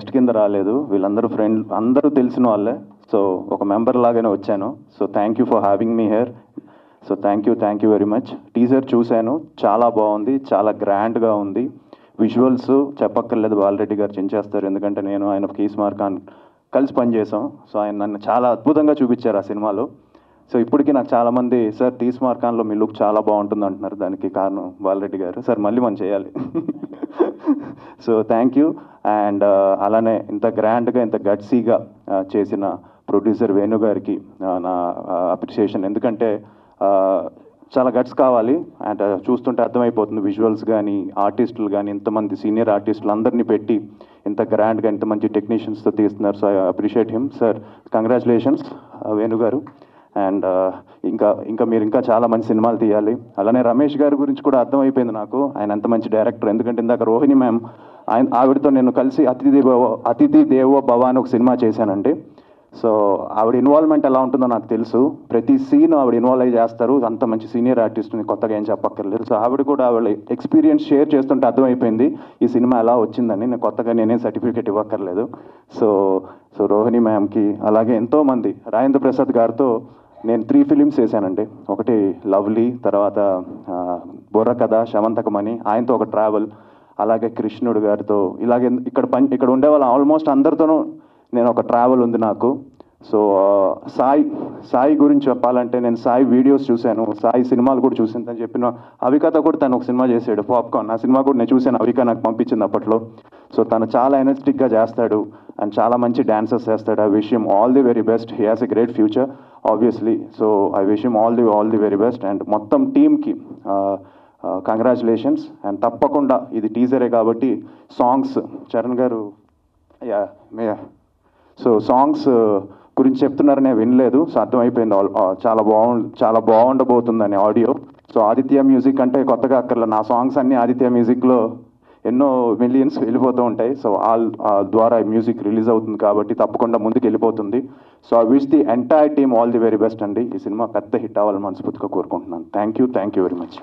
Guest కింద రాలేదు, వీళ్ళందరూ ఫ్రెండ్, అందరూ తెలిసిన వాళ్ళే. సో ఒక మెంబర్ లాగానే వచ్చాను. So thank you for having me here. So thank you very much. Teaser చూశాను, చాలా బాగుంది, చాలా గ్రాండ్గా ఉంది. విజువల్స్ చెప్పక్కర్లేదు, బాలరెడ్డి గారు చించేస్తారు, ఎందుకంటే నేను ఆయన కీస్మార్ ఖాన్ కలిసి పనిచేసాం. సో ఆయన నన్ను చాలా అద్భుతంగా చూపించారు ఆ సినిమాలో. సో ఇప్పటికీ నాకు చాలామంది సార్ తీస్మార్ ఖాన్లో మీ లుక్ చాలా బాగుంటుంది అంటున్నారు. దానికి కారణం బాలరెడ్డి గారు. సార్ మళ్ళీ మనం చేయాలి. So thank you. అండ్ అలానే ఇంత గ్రాండ్గా ఇంత గట్సీగా చేసిన ప్రొడ్యూసర్ వేణు గారికి నా అప్రిషియేషన్. ఎందుకంటే చాలా గట్స్ కావాలి. అండ్ చూస్తుంటే అర్థమైపోతుంది, విజువల్స్ కానీ ఆర్టిస్టులు కానీ ఇంతమంది సీనియర్ ఆర్టిస్టులు అందరినీ పెట్టి ఇంత గ్రాండ్గా ఇంత మంచి టెక్నీషియన్స్తో తీస్తున్నారు. So I appreciate him. Sir congratulations Venu గారు. అండ్ ఇంకా మీరు ఇంకా చాలా మంచి సినిమాలు తీయాలి. అలానే రమేష్ గారి గురించి కూడా అర్థమైపోయింది నాకు, ఆయన ఎంత మంచి డైరెక్టర్. ఎందుకంటే ఇందాక రోహిణి మ్యామ్ ఆవిడతో నేను కలిసి అతిథి దేవో భవ అని ఒక సినిమా చేశానండి. సో ఆవిడ ఇన్వాల్వ్మెంట్ ఎలా ఉంటుందో నాకు తెలుసు. ప్రతి సీన్ ఆవిడ ఇన్వాల్వ్ అయ్యి చేస్తారు. అంత మంచి సీనియర్ ఆర్టిస్ట్ని కొత్తగా ఏం చెప్పక్కర్లేదు. సో ఆవిడ కూడా ఆవిడ ఎక్స్పీరియన్స్ షేర్ చేస్తుంటే అర్థమైపోయింది ఈ సినిమా ఎలా వచ్చిందని. నేను కొత్తగా నేనేం సర్టిఫికేట్ ఇవ్వక్కర్లేదు. సో రోహిణి మ్యామ్కి, అలాగే ఎంతోమంది, రాజేంద్ర ప్రసాద్ గారితో నేను 3 ఫిలిమ్స్ చేశానండి. ఒకటి లవ్లీ, తర్వాత బుర్రకథ, శవంతకమణి, ఆయనతో ఒక ట్రావెల్, అలాగే కృష్ణుడు గారితో, ఇలాగే ఇక్కడ ఉండే వాళ్ళ ఆల్మోస్ట్ అందరితోనూ నేను ఒక ట్రావెల్ ఉంది నాకు. సో సాయి గురించి చెప్పాలంటే, నేను సాయి వీడియోస్ చూశాను, సాయి సినిమాలు కూడా చూసాను. చెప్పిన అవికతో కూడా తను ఒక సినిమా చేశాడు, పాప్కార్న్. ఆ సినిమా కూడా నేను చూశాను, అవిక నాకు పంపించింది అప్పట్లో. సో తను చాలా ఎనర్జెటిక్గా చేస్తాడు అండ్ చాలా మంచి డాన్సర్స్ చేస్తాడు. I wish him all the very best. He has a great future obviously. So I wish him all the very best. And మొత్తం టీమ్కి కంగ్రాచులేషన్స్. అండ్ తప్పకుండా ఇది టీజరే కాబట్టి సాంగ్స్ చరణ్ గారు సో సాంగ్స్ గురించి చెప్తున్నారని నేను వినలేదు. సో అర్థమైపోయింది చాలా బాగుండబోతుందని ఆడియో. సో ఆదిత్య మ్యూజిక్ అంటే కొత్తగా అక్కర్లా, నా సాంగ్స్ అన్నీ ఆదిత్య మ్యూజిక్లో ఎన్నో మిలియన్స్ వెళ్ళిపోతూ ఉంటాయి. సో ద్వారా మ్యూజిక్ రిలీజ్ అవుతుంది కాబట్టి తప్పకుండా ముందుకు వెళ్ళిపోతుంది. So I wish the entire team all the very best అండి. ఈ సినిమా పెద్ద హిట్ అవ్వాలని మనస్ఫూర్తిగా కోరుకుంటున్నాను. Thank you very much.